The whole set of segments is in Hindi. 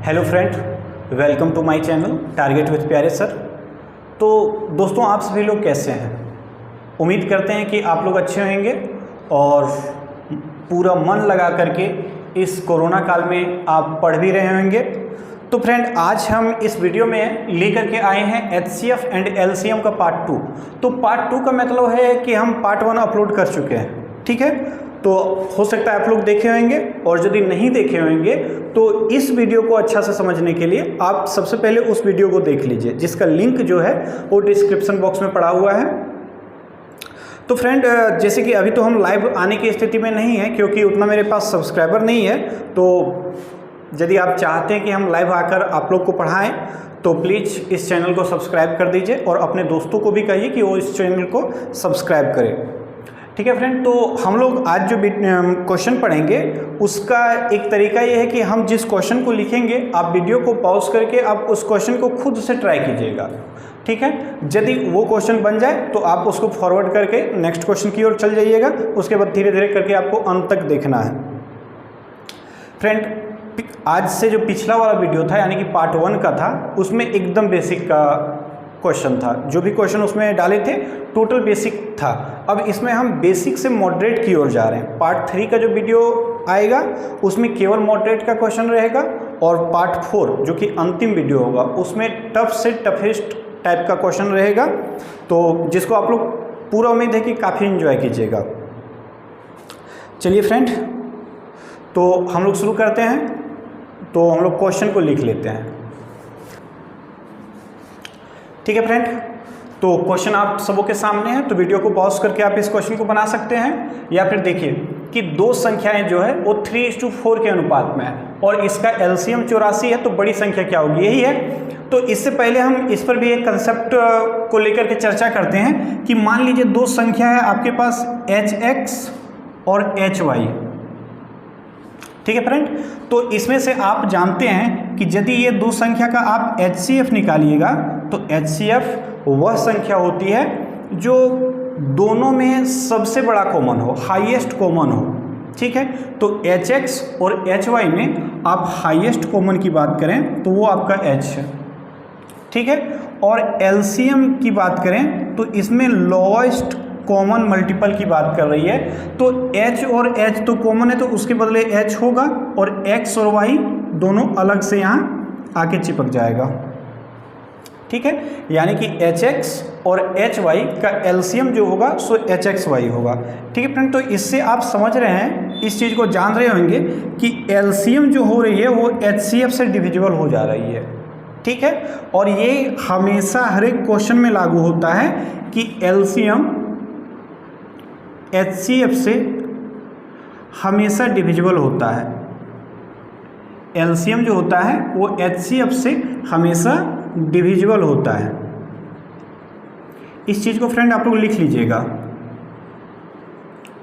Hello friend, welcome to my channel target with प्यारे सर। तो दोस्तों, आप सभी लोग कैसे हैं? उम्मीद करते हैं कि आप लोग अच्छे होंगे और पूरा मन लगा करके इस कोरोना काल में आप पढ़ भी रहे होंगे। तो फ्रेंड, आज हम इस वीडियो में लेकर के आए हैं HCF एंड LCM का पार्ट 2। तो पार्ट 2 का मतलब है कि हम पार्ट 1 अपलोड कर चुके हैं, ठीक है। तो हो सकता है आप लोग देखे होंगे, और यदि नहीं देखे होंगे तो इस वीडियो को अच्छा से समझने के लिए आप सबसे पहले उस वीडियो को देख लीजिए, जिसका लिंक जो है वो डिस्क्रिप्शन बॉक्स में पड़ा हुआ है। तो फ्रेंड, जैसे कि अभी तो हम लाइव आने की स्थिति में नहीं है, क्योंकि उतना मेरे पास सब्सक्राइबर नहीं है। तो यदि आप चाहते हैं कि हम लाइव आकर आप लोग को पढ़ाएं तो प्लीज़ इस चैनल को सब्सक्राइब कर दीजिए और अपने दोस्तों को भी कहिए कि वो इस चैनल को सब्सक्राइब करें, ठीक है फ्रेंड। तो हम लोग आज जो क्वेश्चन पढ़ेंगे उसका एक तरीका ये है कि हम जिस क्वेश्चन को लिखेंगे आप वीडियो को पॉज करके आप उस क्वेश्चन को खुद से ट्राई कीजिएगा, ठीक है। यदि वो क्वेश्चन बन जाए तो आप उसको फॉरवर्ड करके नेक्स्ट क्वेश्चन की ओर चल जाइएगा। उसके बाद धीरे धीरे करके आपको अंत तक देखना है। फ्रेंड, आज से जो पिछला वाला वीडियो था यानी कि पार्ट 1 का था, उसमें एकदम बेसिक का क्वेश्चन था। जो भी क्वेश्चन उसमें डाले थे टोटल बेसिक था। अब इसमें हम बेसिक से मॉडरेट की ओर जा रहे हैं। पार्ट 3 का जो वीडियो आएगा उसमें केवल मॉडरेट का क्वेश्चन रहेगा, और पार्ट 4 जो कि अंतिम वीडियो होगा उसमें टफ से टफेस्ट टाइप का क्वेश्चन रहेगा। तो जिसको आप लोग पूरा उम्मीद है कि काफ़ी एंजॉय कीजिएगा। चलिए फ्रेंड, तो हम लोग शुरू करते हैं। तो हम लोग क्वेश्चन को लिख लेते हैं, ठीक है फ्रेंड। तो क्वेश्चन आप सबों के सामने है, तो वीडियो को पॉज करके आप इस क्वेश्चन को बना सकते हैं, या फिर देखिए कि दो संख्याएं जो है वो 3:4 के अनुपात में है और इसका LCM 84 है, तो बड़ी संख्या क्या होगी, यही है। तो इससे पहले हम इस पर भी एक कंसेप्ट को लेकर के चर्चा करते हैं कि मान लीजिए दो संख्या है आपके पास HX और HY, ठीक है फ्रेंड। तो इसमें से आप जानते हैं कि यदि ये दो संख्या का आप HCF निकालिएगा तो HCF वह संख्या होती है जो दोनों में सबसे बड़ा कॉमन हो, हाईएस्ट कॉमन हो, ठीक है। तो HX और HY में आप हाईएस्ट कॉमन की बात करें तो वो आपका H है, ठीक है। और LCM की बात करें तो इसमें लोएस्ट कॉमन मल्टीपल की बात कर रही है। तो H और H तो कॉमन है, तो उसके बदले H होगा, और X और Y दोनों अलग से यहाँ आके चिपक जाएगा, ठीक है। यानी कि HX और HY का LCM जो होगा सो HXY होगा, ठीक है फ्रेंड। तो इससे आप समझ रहे हैं, इस चीज़ को जान रहे होंगे कि LCM जो हो रही है वो HCF से डिविजिबल हो जा रही है, ठीक है। और ये हमेशा हर एक क्वेश्चन में लागू होता है कि LCM HCF से हमेशा डिविजिबल होता है। LCM जो होता है वो HCF से हमेशा डिविजिबल होता है। इस चीज़ को फ्रेंड आप लोग लिख लीजिएगा,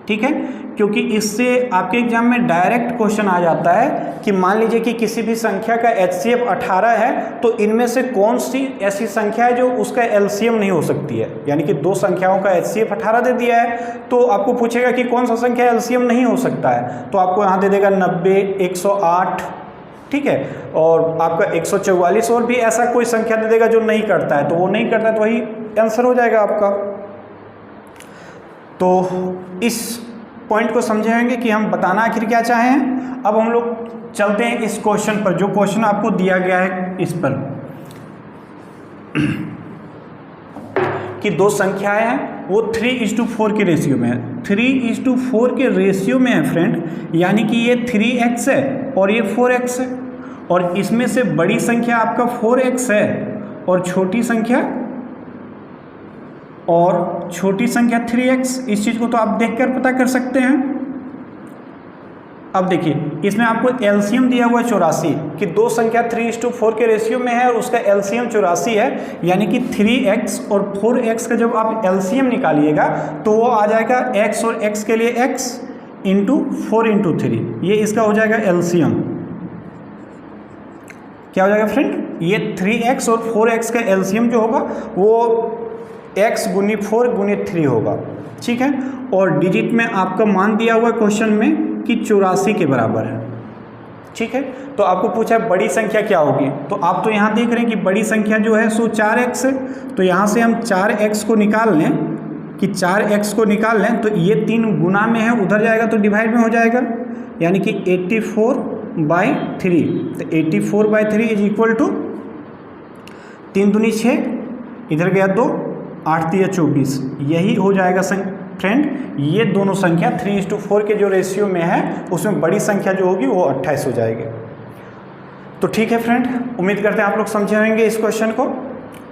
ठीक है, क्योंकि इससे आपके एग्जाम में डायरेक्ट क्वेश्चन आ जाता है कि मान लीजिए कि किसी भी संख्या का HCF 18 है, तो इनमें से कौन सी ऐसी संख्या है जो उसका LCM नहीं हो सकती है। यानी कि दो संख्याओं का HCF 18 दे दिया है, तो आपको पूछेगा कि कौन सा संख्या LCM नहीं हो सकता है, तो आपको यहाँ दे देगा 90, 108, ठीक है, और आपका 144 और भी ऐसा कोई संख्या दे देगा जो नहीं करता है, तो वो नहीं करता है तो वही आंसर हो जाएगा आपका। तो इस पॉइंट को समझे होंगे कि हम बताना आखिर क्या चाहे हैं। अब हम लोग चलते हैं इस क्वेश्चन पर, जो क्वेश्चन आपको दिया गया है इस पर कि दो संख्याएं हैं वो 3:4 के रेशियो में है। 3:4 के रेशियो में है फ्रेंड, यानी कि ये 3x है और ये 4x है, और इसमें से बड़ी संख्या आपका 4x है और छोटी संख्या 3x। इस चीज़ को तो आप देखकर पता कर सकते हैं। अब देखिए, इसमें आपको LCM दिया हुआ है 84, कि दो संख्या 3:4 के रेशियो में है और उसका LCM 84 है, यानी कि 3x और 4x का जब आप LCM निकालिएगा तो वो आ जाएगा x और x के लिए x इंटू 4 इंटू 3, ये इसका हो जाएगा LCM। क्या हो जाएगा फ्रेंड, ये 3x और 4x का LCM जो होगा वो x गुनी 4 गुनी 3 होगा, ठीक है। और डिजिट में आपका मान दिया हुआ क्वेश्चन में कि 84 के बराबर है, ठीक है। तो आपको पूछा है बड़ी संख्या क्या होगी, तो आप तो यहाँ देख रहे हैं कि बड़ी संख्या जो है सो 4x है। तो यहाँ से हम 4x को निकाल लें कि 4x को निकाल लें तो ये 3 गुना में है, उधर जाएगा तो डिवाइड में हो जाएगा, यानी कि 84/3। तो 84/3 इज इक्वल टू 3 दूनी 6, इधर गया 2, 8 3 24, यही हो जाएगा फ्रेंड। ये दोनों संख्या 3:4 के जो रेशियो में है उसमें बड़ी संख्या जो होगी वो 28 हो जाएगी। तो ठीक है फ्रेंड, उम्मीद करते हैं आप लोग समझे होंगे इस क्वेश्चन को।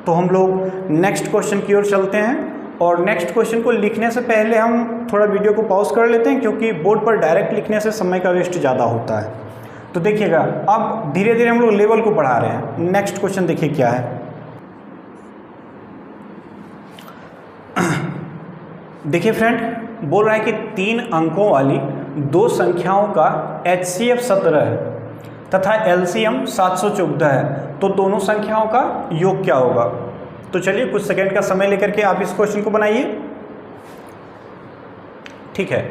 तो हम लोग नेक्स्ट क्वेश्चन की ओर चलते हैं, और नेक्स्ट क्वेश्चन को लिखने से पहले हम थोड़ा वीडियो को पॉज कर लेते हैं, क्योंकि बोर्ड पर डायरेक्ट लिखने से समय का वेस्ट ज़्यादा होता है। तो देखिएगा, अब धीरे धीरे हम लोग लेवल को बढ़ा रहे हैं। नेक्स्ट क्वेश्चन देखिए क्या है। देखिए फ्रेंड, बोल रहा है कि 3 अंकों वाली 2 संख्याओं का HCF 17 है तथा LCM 714 है, तो दोनों संख्याओं का योग क्या होगा। तो चलिए कुछ सेकंड का समय लेकर के आप इस क्वेश्चन को बनाइए। ठीक है,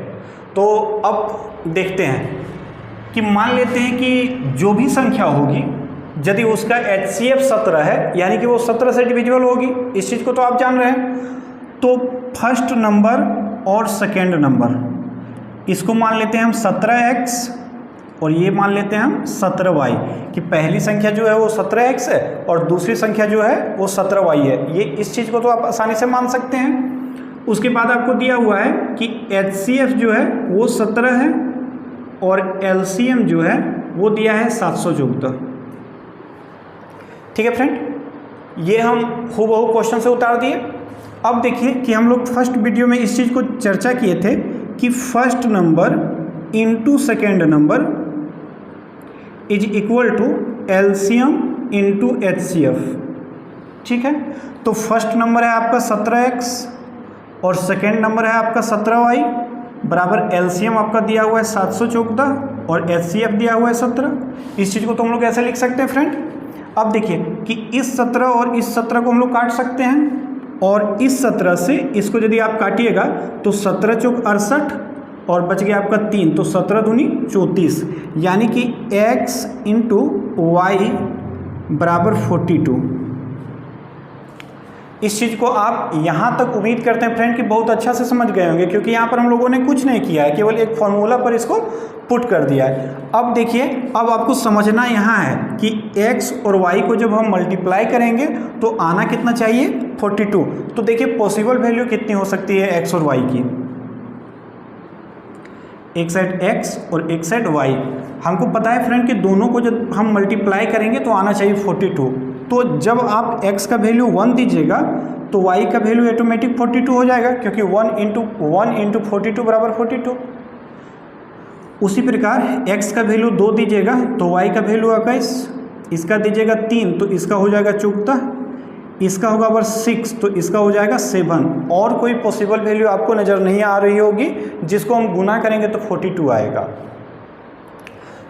तो अब देखते हैं कि मान लेते हैं कि जो भी संख्या होगी यदि उसका HCF 17 है, यानी कि वो 17 से डिविजिबल होगी, इस चीज़ को तो आप जान रहे हैं। तो फर्स्ट नंबर और सेकेंड नंबर, इसको मान लेते हैं हम 17x और ये मान लेते हैं हम 17y, कि पहली संख्या जो है वो 17x है और दूसरी संख्या जो है वो 17y है। ये इस चीज़ को तो आप आसानी से मान सकते हैं। उसके बाद आपको दिया हुआ है कि HCF जो है वो 17 है और LCM जो है वो दिया है 714। ठीक है फ्रेंड, ये हम हूबहू क्वेश्चन से उतार दिए। अब देखिए कि हम लोग फर्स्ट वीडियो में इस चीज़ को चर्चा किए थे कि first number into second number is equal to LCM into HCF। ठीक है, तो फर्स्ट नंबर है आपका 17x और सेकेंड नंबर है आपका 17y बराबर LCM आपका दिया हुआ है 714 और HCF दिया हुआ है 17। इस चीज़ को तो हम लोग ऐसे लिख सकते हैं फ्रेंड। अब देखिए कि इस 17 और इस 17 को हम लोग काट सकते हैं, और इस 17 से इसको यदि आप काटिएगा तो 17 चौक 68 और बच गया आपका 3, तो 17 दूनी 34, यानी कि x इंटू वाई बराबर 42। इस चीज़ को आप यहाँ तक उम्मीद करते हैं फ्रेंड कि बहुत अच्छा से समझ गए होंगे, क्योंकि यहाँ पर हम लोगों ने कुछ नहीं किया है, केवल एक फॉर्मूला पर इसको पुट कर दिया है। अब देखिए, अब आपको समझना यहाँ है कि x और y को जब हम मल्टीप्लाई करेंगे तो आना कितना चाहिए 42। तो देखिए पॉसिबल वैल्यू कितनी हो सकती है x और y की, एक साइड x और एक साइड y। हमको पता है फ्रेंड कि दोनों को जब हम मल्टीप्लाई करेंगे तो आना चाहिए 42। तो जब आप x का वैल्यू 1 दीजिएगा तो y का वैल्यू ऑटोमेटिक 42 हो जाएगा, क्योंकि 1 इंटू 42 बराबर 42। उसी प्रकार x का वैल्यू 2 दीजिएगा तो y का वैल्यू 21, इसका दीजिएगा 3 तो इसका हो जाएगा 14, इसका होगा अगर 6 तो इसका हो जाएगा 7। और कोई पॉसिबल वैल्यू आपको नज़र नहीं आ रही होगी जिसको हम गुना करेंगे तो 42 आएगा।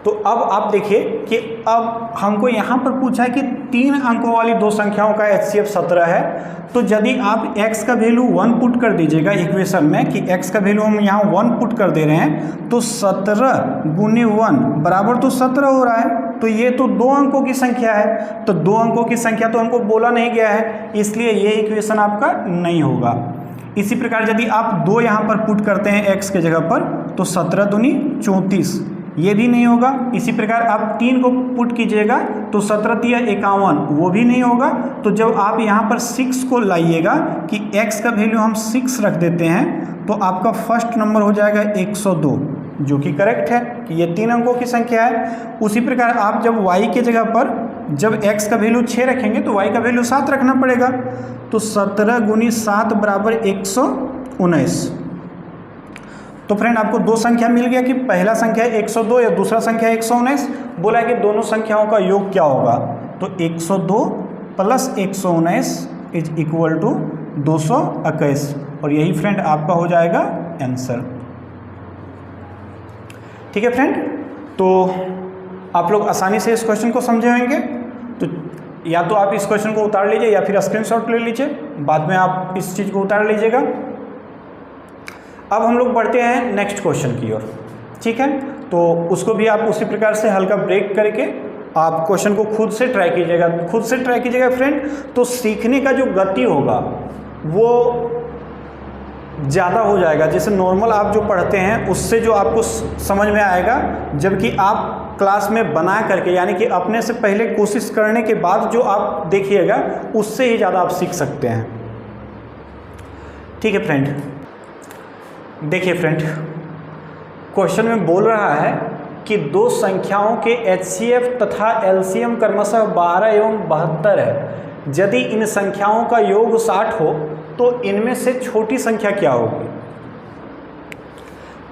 तो अब आप देखिए कि अब हमको यहाँ पर पूछा है कि 3 अंकों वाली 2 संख्याओं का HCF 17 है। तो यदि आप x का वैल्यू 1 पुट कर दीजिएगा इक्वेशन में, कि x का वैल्यू हम यहाँ 1 पुट कर दे रहे हैं, तो 17 गुने 1 बराबर तो 17 हो रहा है। तो ये तो 2 अंकों की संख्या है, तो 2 अंकों की संख्या तो हमको बोला नहीं गया है, इसलिए ये इक्वेशन आपका नहीं होगा। इसी प्रकार यदि आप 2 यहाँ पर पुट करते हैं x के जगह पर तो 17 दूनी 34, ये भी नहीं होगा। इसी प्रकार आप 3 को पुट कीजिएगा तो 17 तिया 51, वो भी नहीं होगा। तो जब आप यहाँ पर 6 को लाइएगा कि x का वैल्यू हम 6 रख देते हैं तो आपका फर्स्ट नंबर हो जाएगा 102, जो कि करेक्ट है कि ये 3 अंकों की संख्या है। उसी प्रकार आप जब y के जगह पर जब x का वैल्यू 6 रखेंगे तो y का वैल्यू 7 रखना पड़ेगा। तो 17 गुनी 7 बराबर 119। तो फ्रेंड आपको 2 संख्या मिल गया कि पहला संख्या है 102 या दूसरा संख्या है 119। बोला है कि दोनों संख्याओं का योग क्या होगा, तो 102 प्लस 119 इज इक्वल टू 221, और यही फ्रेंड आपका हो जाएगा आंसर। ठीक है फ्रेंड, तो आप लोग आसानी से इस क्वेश्चन को समझे होंगे। तो या तो आप इस क्वेश्चन को उतार लीजिए या फिर स्क्रीनशॉट ले लीजिए, बाद में आप इस चीज़ को उतार लीजिएगा। अब हम लोग बढ़ते हैं नेक्स्ट क्वेश्चन की ओर। ठीक है, तो उसको भी आप उसी प्रकार से हल्का ब्रेक करके आप क्वेश्चन को खुद से ट्राई कीजिएगा फ्रेंड। तो सीखने का जो गति होगा वो ज़्यादा हो जाएगा, जैसे नॉर्मल आप जो पढ़ते हैं उससे जो आपको समझ में आएगा, जबकि आप क्लास में बना करके यानी कि अपने से पहले कोशिश करने के बाद जो आप देखिएगा उससे ही ज़्यादा आप सीख सकते हैं। ठीक है फ्रेंड, देखिए फ्रेंड, क्वेश्चन में बोल रहा है कि दो संख्याओं के HCF तथा LCM क्रमशः 12 एवं 72 है। यदि इन संख्याओं का योग 60 हो तो इनमें से छोटी संख्या क्या होगी।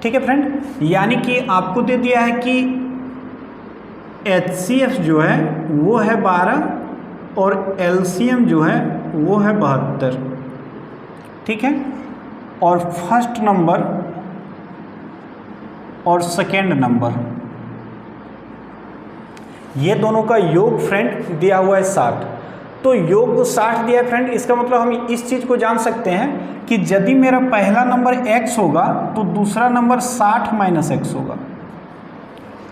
ठीक है फ्रेंड, यानी कि आपको दे दिया है कि HCF जो है वो है 12 और LCM जो है वो है 72। ठीक है, और फर्स्ट नंबर और सेकेंड नंबर ये दोनों का योग फ्रेंड दिया हुआ है 60। तो योग 60 दिया है फ्रेंड, इसका मतलब हम इस चीज़ को जान सकते हैं कि यदि मेरा पहला नंबर x होगा तो दूसरा नंबर 60 माइनस x होगा।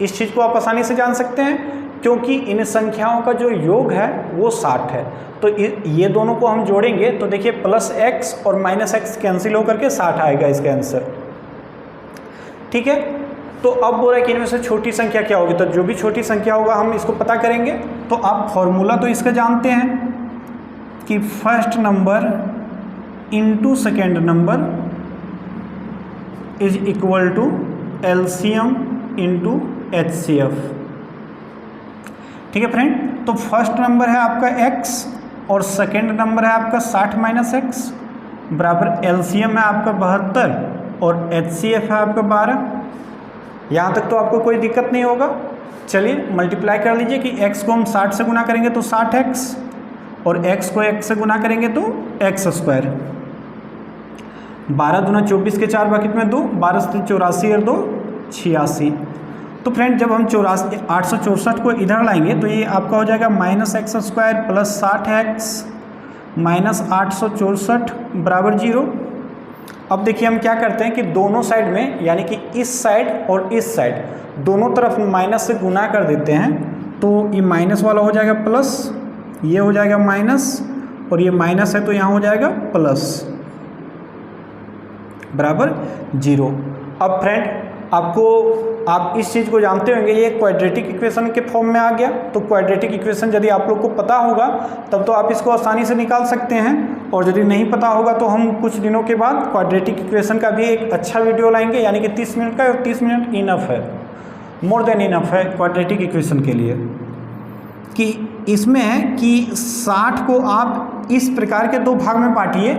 इस चीज़ को आप आसानी से जान सकते हैं क्योंकि इन संख्याओं का जो योग है वो 60 है। तो ये दोनों को हम जोड़ेंगे तो देखिए प्लस x और माइनस x कैंसिल होकर के 60 आएगा इसका आंसर। ठीक है, तो अब बोल रहा है कि इनमें से छोटी संख्या क्या होगी। तो जो भी छोटी संख्या होगा हम इसको पता करेंगे। तो आप फॉर्मूला तो इसका जानते हैं कि first number into second number is equal to LCM into HCF। ठीक है फ्रेंड, तो फर्स्ट नंबर है आपका x और सेकेंड नंबर है आपका 60 माइनस x बराबर LCM है आपका 72 और HCF है आपका 12। यहाँ तक तो आपको कोई दिक्कत नहीं होगा। चलिए मल्टीप्लाई कर लीजिए कि x को हम 60 से गुना करेंगे तो 60x और x को x से गुना करेंगे तो x स्क्वायर। 12 दूना 24 के 4 बाकी में 2, 12 से 84 और 2 86। तो फ्रेंड जब हम 864 को इधर लाएंगे तो ये आपका हो जाएगा minus x square plus 60x minus 864 बराबर 0। अब देखिए हम क्या करते हैं कि दोनों साइड में यानी कि इस साइड और इस साइड दोनों तरफ माइनस से गुना कर देते हैं। तो ये माइनस वाला हो जाएगा प्लस, ये हो जाएगा माइनस और ये माइनस है तो यहाँ हो जाएगा प्लस बराबर 0। अब फ्रेंड आप इस चीज़ को जानते होंगे, ये क्वाड्रेटिक इक्वेशन के फॉर्म में आ गया। तो क्वाड्रेटिक इक्वेशन यदि आप लोग को पता होगा तब तो आप इसको आसानी से निकाल सकते हैं, और यदि नहीं पता होगा तो हम कुछ दिनों के बाद क्वाड्रेटिक इक्वेशन का भी एक अच्छा वीडियो लाएंगे, यानी कि 30 मिनट का, और 30 मिनट इनफ है, मोर देन इनफ है क्वाड्रेटिक इक्वेशन के लिए। कि इसमें है कि 60 को आप इस प्रकार के दो भाग में बांटिए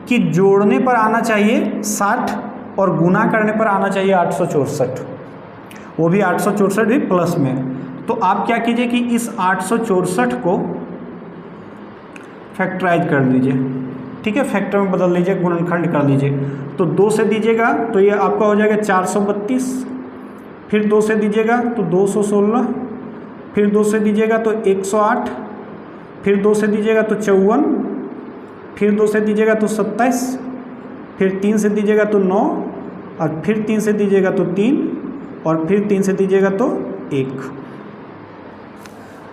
कि जोड़ने पर आना चाहिए 60 और गुना करने पर आना चाहिए 864, वो भी 864 भी प्लस में। तो आप क्या कीजिए कि इस 864 को फैक्टराइज कर लीजिए। ठीक है, फैक्टर में बदल लीजिए, गुणनखंड कर लीजिए। तो 2 से दीजिएगा तो ये आपका हो जाएगा 432, फिर 2 से दीजिएगा तो 216, फिर 2 से दीजिएगा तो 108, फिर 2 से दीजिएगा तो 54, फिर 2 से दीजिएगा तो 27, फिर 3 से दीजिएगा तो 9, और फिर 3 से दीजिएगा तो 3, और फिर 3 से दीजिएगा तो 1।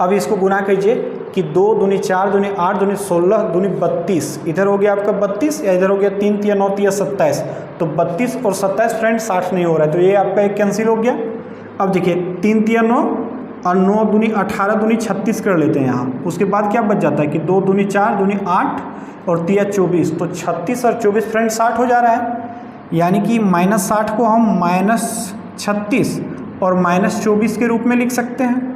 अब इसको गुना कीजिए कि 2 दूनी 4 दूनी 8 दूनी 16 दूनी 32, इधर हो गया आपका 32 या इधर हो गया 3 तिया 9 तिया 27। तो 32 और 27 फ्रेंड 60 नहीं हो रहा है, तो ये आपका एक कैंसिल हो गया। अब देखिए 3 तिया 9 और 9 दूनी 18 दूनी 36 कर लेते हैं यहाँ। उसके बाद क्या बच जाता है कि 2 दूनी 4 दूनी 8 और तिया 24, तो 36 और 24 फ्रेंड 60 हो जा रहा है। यानी कि -60 को हम -36 और -24 के रूप में लिख सकते हैं।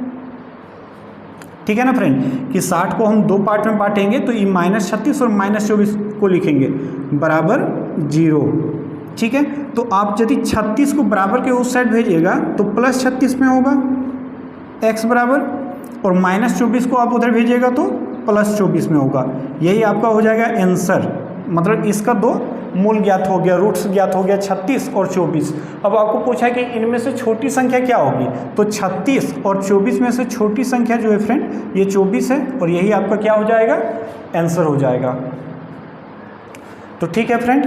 ठीक है ना फ्रेंड, कि 60 को हम 2 पार्ट में बांटेंगे तो ये -36 और -24 को लिखेंगे बराबर 0। ठीक है, तो आप यदि 36 को बराबर के उस साइड भेजिएगा तो +36 में होगा x बराबर, और -24 को आप उधर भेजिएगा तो +24 में होगा। यही आपका हो जाएगा आंसर। मतलब इसका 2 मूल ज्ञात हो गया, रूट्स ज्ञात हो गया 36 और 24। अब आपको पूछा है कि इनमें से छोटी संख्या क्या होगी, तो 36 और 24 में से छोटी संख्या जो है फ्रेंड ये 24 है, और यही आपका क्या हो जाएगा, आंसर हो जाएगा। तो ठीक है फ्रेंड,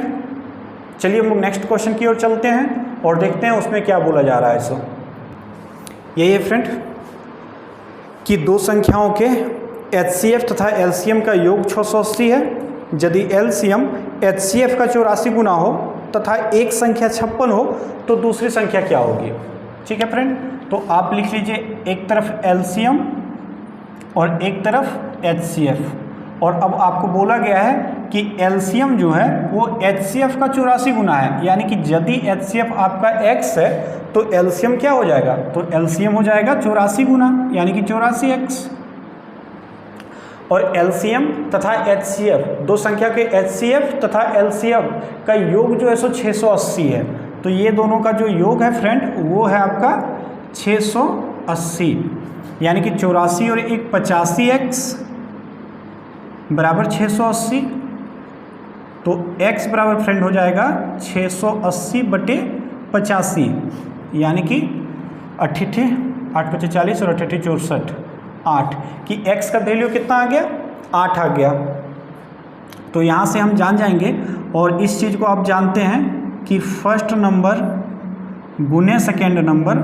चलिए हम लोग नेक्स्ट क्वेश्चन की ओर चलते हैं और देखते हैं उसमें क्या बोला जा रहा है। सो यही है फ्रेंड कि दो संख्याओं के HCF तथा LCM का योग 680 है। यदि LCM HCF का 84 गुना हो तथा एक संख्या 56 हो तो दूसरी संख्या क्या होगी। ठीक है फ्रेंड, तो आप लिख लीजिए एक तरफ LCM और एक तरफ HCF। और अब आपको बोला गया है कि LCM जो है वो HCF का 84 गुना है, यानी कि यदि HCF आपका x है तो LCM क्या हो जाएगा, तो LCM हो जाएगा 84 गुना, यानी कि 84x। और LCM तथा HCF दो संख्या के HCF तथा LCM का योग जो है सो 680 है। तो ये दोनों का जो योग है फ्रेंड वो है आपका 680, यानी कि 84 और एक 85x बराबर 680। तो x बराबर फ्रेंड हो जाएगा 680 बटे 85, यानी कि 8 8 40 और 8 64 8 कि x का वैल्यू कितना आ गया, 8 आ गया। तो यहाँ से हम जान जाएंगे, और इस चीज़ को आप जानते हैं कि फर्स्ट नंबर गुने सेकेंड नंबर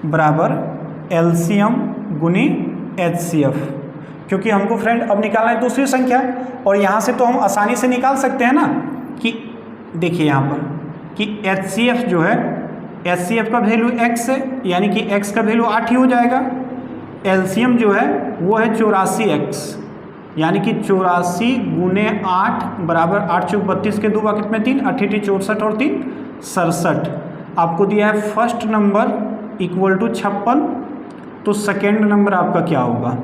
बराबर LCM गुनी HCF, क्योंकि हमको फ्रेंड अब निकालना है दूसरी संख्या। और यहाँ से तो हम आसानी से निकाल सकते हैं ना, कि देखिए यहाँ पर कि HCF जो है HCF का वैल्यू x है, यानी कि x का वैल्यू 8 ही हो जाएगा। LCM जो है वो है 84x, यानी कि 84 गुने 8 बराबर 8 चौक 32 के 2 बाकी में 3 8 64 और 3 67। आपको दिया है फर्स्ट नंबर इक्वल टू 56, तो सेकेंड नंबर आपका क्या होगा।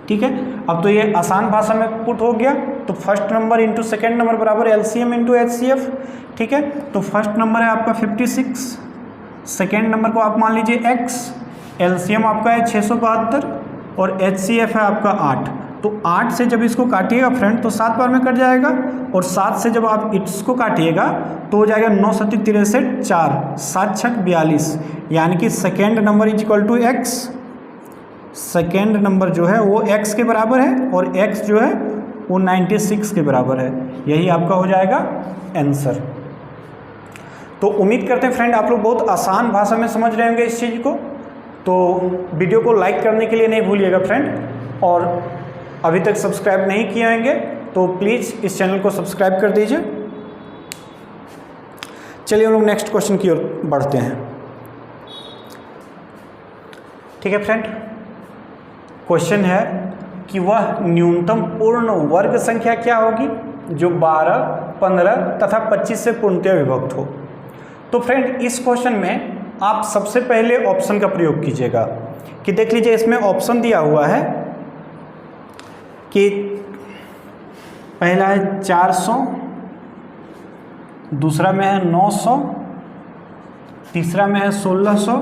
ठीक है, अब तो ये आसान भाषा में पुट हो गया। तो first number into second number बराबर LCM इंटू HCF। ठीक है, तो फर्स्ट नंबर है आपका 56, सेकेंड नंबर को आप मान लीजिए x, LCM आपका है 672 और HCF है आपका 8। तो 8 से जब इसको काटिएगा फ्रेंड तो 7 बार में कट जाएगा, और 7 से जब आप इसको काटिएगा तो हो जाएगा 9 7 63 4 7 6 42, यानी कि second number is equal to x। Second number जो है वो x के बराबर है और x जो है वो 96 के बराबर है। यही आपका हो जाएगा आंसर। तो उम्मीद करते हैं फ्रेंड आप लोग बहुत आसान भाषा में समझ रहे होंगे इस चीज़ को। तो वीडियो को लाइक करने के लिए नहीं भूलिएगा फ्रेंड, और अभी तक सब्सक्राइब नहीं किए होंगे तो प्लीज़ इस चैनल को सब्सक्राइब कर दीजिए। चलिए हम लोग नेक्स्ट क्वेश्चन की ओर बढ़ते हैं। ठीक है फ्रेंड, क्वेश्चन है कि वह न्यूनतम पूर्ण वर्ग संख्या क्या होगी जो 12, 15 तथा 25 से पूर्णतः विभक्त हो। तो फ्रेंड इस क्वेश्चन में आप सबसे पहले ऑप्शन का प्रयोग कीजिएगा, कि देख लीजिए इसमें ऑप्शन दिया हुआ है कि पहला है 400, दूसरा में है 900, तीसरा में है 1600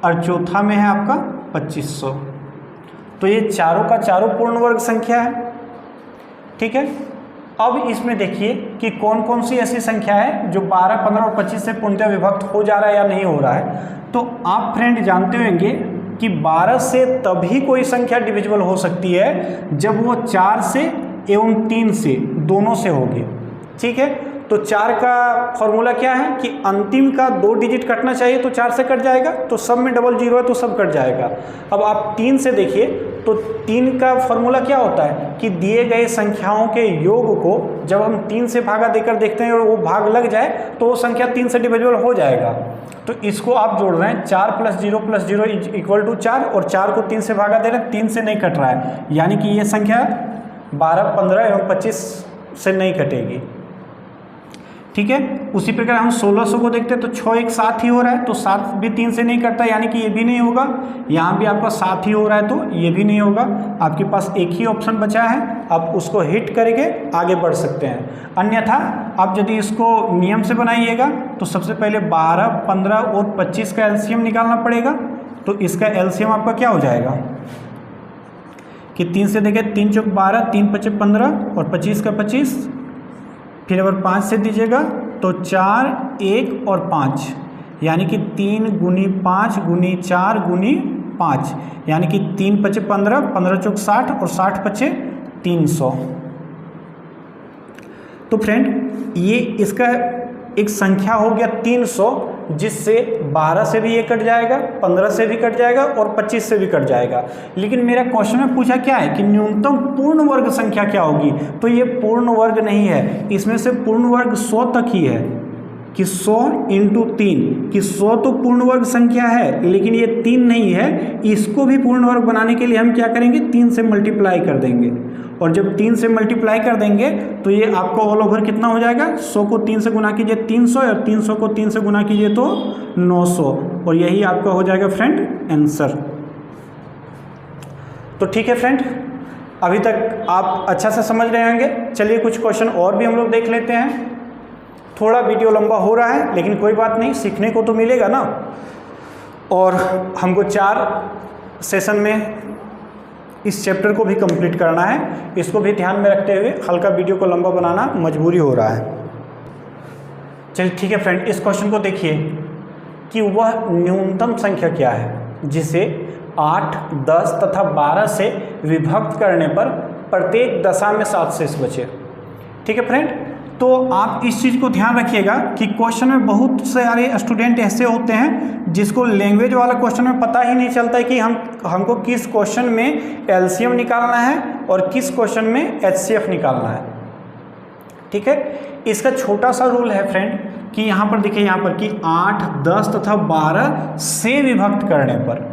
और चौथा में है आपका 2500। तो ये चारों का चारों पूर्ण वर्ग संख्या है। ठीक है, अब इसमें देखिए कि कौन कौन सी ऐसी संख्या है जो 12, 15 और 25 से पूर्णतः विभक्त हो जा रहा है या नहीं हो रहा है। तो आप फ्रेंड जानते होंगे कि 12 से तभी कोई संख्या डिविजिबल हो सकती है जब वो 4 से एवं 3 से दोनों से होगी। ठीक है, तो 4 का फॉर्मूला क्या है कि अंतिम का 2 डिजिट कटना चाहिए तो 4 से कट जाएगा, तो सब में डबल जीरो है तो सब कट जाएगा। अब आप 3 से देखिए तो 3 का फॉर्मूला क्या होता है कि दिए गए संख्याओं के योग को जब हम 3 से भागा देकर देखते हैं और वो भाग लग जाए तो वो संख्या 3 से डिविजिबल हो जाएगा। तो इसको आप जोड़ रहे हैं 4 + 0 इक्वल टू 4, और 4 को 3 से भागा दे रहे हैं, 3 से नहीं कट रहा है, यानी कि ये संख्या 12, 15 एवं 25 से नहीं कटेगी। ठीक है, उसी प्रकार हम 1600 को देखते हैं तो 6 एक 7 ही हो रहा है, तो 7 भी 3 से नहीं कटता, यानी कि ये भी नहीं होगा। यहाँ भी आपका 7 ही हो रहा है तो ये भी नहीं होगा। आपके पास एक ही ऑप्शन बचा है, आप उसको हिट करके आगे बढ़ सकते हैं। अन्यथा आप यदि इसको नियम से बनाइएगा तो सबसे पहले 12, 15 और 25 का एलसीएम निकालना पड़ेगा। तो इसका एलसीएम आपका क्या हो जाएगा कि 3 से देखें 3 चौक 12, 3 पचे 15 और 25 का 25, फिर अगर 5 से दीजिएगा तो 4, 1 और 5, यानी कि 3 गुनी 5 गुनी 4 गुनी 5, यानी कि 3 पचे 15, 15 चौक 60 और 60 पचे 300। तो फ्रेंड ये इसका एक संख्या हो गया 300, जिससे 12 से भी ये कट जाएगा, 15 से भी कट जाएगा और 25 से भी कट जाएगा। लेकिन मेरा क्वेश्चन में पूछा क्या है कि न्यूनतम पूर्ण वर्ग संख्या क्या होगी, तो ये पूर्ण वर्ग नहीं है, इसमें से पूर्ण वर्ग 100 तक ही है कि 100 × 3 कि 100 तो पूर्ण वर्ग संख्या है लेकिन ये 3 नहीं है। इसको भी पूर्ण वर्ग बनाने के लिए हम क्या करेंगे, 3 से मल्टीप्लाई कर देंगे, और जब 3 से मल्टीप्लाई कर देंगे तो ये आपका ऑल ओवर कितना हो जाएगा, 100 को 3 से गुना कीजिए 300 और 300 को 3 से गुना कीजिए तो 900, और यही आपका हो जाएगा फ्रेंड आंसर। तो ठीक है फ्रेंड, अभी तक आप अच्छा से समझ रहे होंगे। चलिए कुछ क्वेश्चन और भी हम लोग देख लेते हैं। थोड़ा वीडियो लंबा हो रहा है लेकिन कोई बात नहीं, सीखने को तो मिलेगा ना। और हमको 4 सेशन में इस चैप्टर को भी कंप्लीट करना है, इसको भी ध्यान में रखते हुए हल्का वीडियो को लंबा बनाना मजबूरी हो रहा है। चलिए ठीक है फ्रेंड, इस क्वेश्चन को देखिए कि वह न्यूनतम संख्या क्या है जिसे 8, 10 तथा 12 से विभक्त करने पर प्रत्येक दशा में 7 शेष बचे। ठीक है फ्रेंड, तो आप इस चीज़ को ध्यान रखिएगा कि क्वेश्चन में बहुत सारे स्टूडेंट ऐसे होते हैं जिसको लैंग्वेज वाला क्वेश्चन में पता ही नहीं चलता है कि हमको किस क्वेश्चन में एलसीएम निकालना है और किस क्वेश्चन में एचसीएफ निकालना है। ठीक है, इसका छोटा सा रूल है फ्रेंड कि यहाँ पर देखिए, यहाँ पर कि 8, 10 तथा 12 से विभक्त करने पर,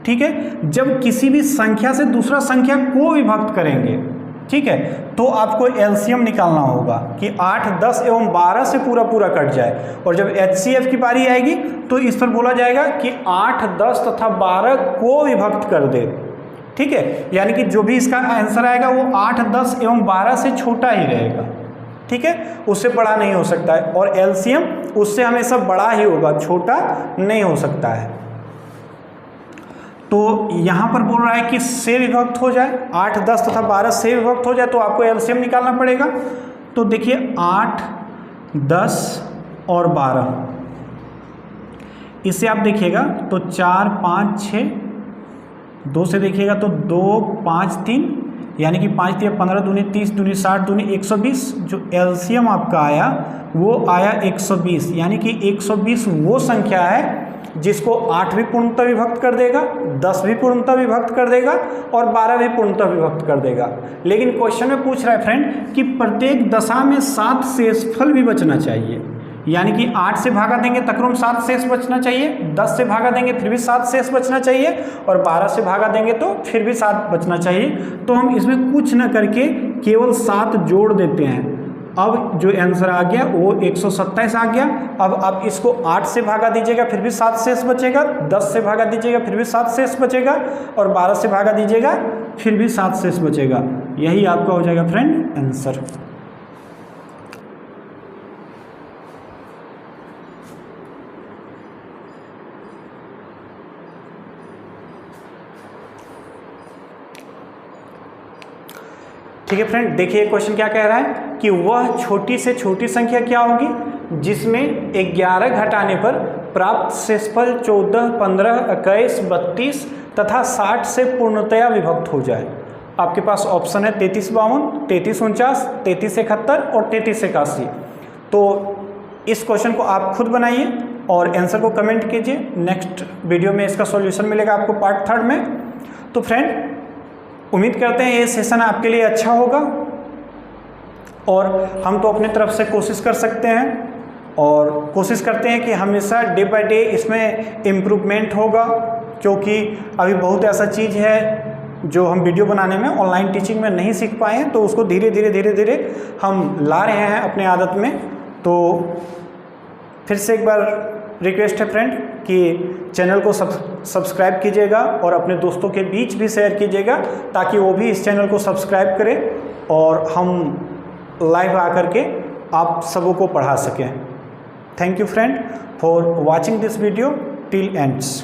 ठीक है, जब किसी भी संख्या से दूसरा संख्या को विभक्त करेंगे, ठीक है, तो आपको एलसीएम निकालना होगा कि 8, 10 एवं 12 से पूरा पूरा कट जाए। और जब एचसीएफ की बारी आएगी तो इस पर बोला जाएगा कि 8, 10 तथा 12 को विभक्त कर दे। ठीक है, यानी कि जो भी इसका आंसर आएगा वो 8, 10 एवं 12 से छोटा ही रहेगा। ठीक है, उससे बड़ा नहीं हो सकता है, और एलसीएम उससे हमेशा बड़ा ही होगा, छोटा नहीं हो सकता है। तो यहाँ पर बोल रहा है कि से विभक्त हो जाए, 8, 10 तथा 12 से विभक्त हो जाए तो आपको एलसीएम निकालना पड़ेगा। तो देखिए 8, 10 और 12, इससे आप देखिएगा तो 4, 5, 6, 2 से देखिएगा तो 2, 5, 3, यानी कि 5 × 15 दूनी 30 दूनी 60 दूनी 120। जो एलसीएम आपका आया वो आया 120, यानी कि 120 वो संख्या है जिसको 8 भी पूर्णतः विभक्त कर देगा, 10 भी पूर्णतः विभक्त कर देगा और 12 भी पूर्णतः विभक्त कर देगा। लेकिन क्वेश्चन में पूछ रहा है फ्रेंड कि प्रत्येक दशा में 7 शेषफल भी बचना चाहिए, यानी कि 8 से भागा देंगे तकरीबन 7 शेष बचना चाहिए, 10 से भागा देंगे फिर भी 7 शेष बचना चाहिए, और 12 से भागा देंगे तो फिर भी 7 बचना चाहिए। तो हम इसमें कुछ न करके केवल 7 जोड़ देते हैं। अब जो आंसर आ गया वो 127 आ गया। अब आप इसको 8 से भागा दीजिएगा फिर भी 7 शेष बचेगा, 10 से भागा दीजिएगा फिर भी 7 शेष बचेगा, और 12 से भागा दीजिएगा फिर भी 7 शेष बचेगा। यही आपका हो जाएगा फ्रेंड आंसर। ठीक है फ्रेंड, देखिए क्वेश्चन क्या कह रहा है कि वह छोटी से छोटी संख्या क्या होगी जिसमें 11 घटाने पर प्राप्त शेषफल 14, 15, 21, 32 तथा 60 से पूर्णतया विभक्त हो जाए। आपके पास ऑप्शन है 33 52, 33 49, 33 71 और 33 81। तो इस क्वेश्चन को आप खुद बनाइए और आंसर को कमेंट कीजिए। नेक्स्ट वीडियो में इसका सॉल्यूशन मिलेगा आपको पार्ट 3 में। तो फ्रेंड उम्मीद करते हैं ये सेशन आपके लिए अच्छा होगा, और हम तो अपनी तरफ से कोशिश कर सकते हैं और कोशिश करते हैं कि हमेशा डे बाय डे इसमें इम्प्रूवमेंट होगा, क्योंकि अभी बहुत ऐसा चीज़ है जो हम वीडियो बनाने में ऑनलाइन टीचिंग में नहीं सीख पाए हैं, तो उसको धीरे धीरे हम ला रहे हैं अपने आदत में। तो फिर से एक बार रिक्वेस्ट है फ्रेंड कि चैनल को सब्सक्राइब कीजिएगा और अपने दोस्तों के बीच भी शेयर कीजिएगा ताकि वो भी इस चैनल को सब्सक्राइब करें और हम लाइव आकर के आप सबों को पढ़ा सकें। Thank you friend for watching this video till ends.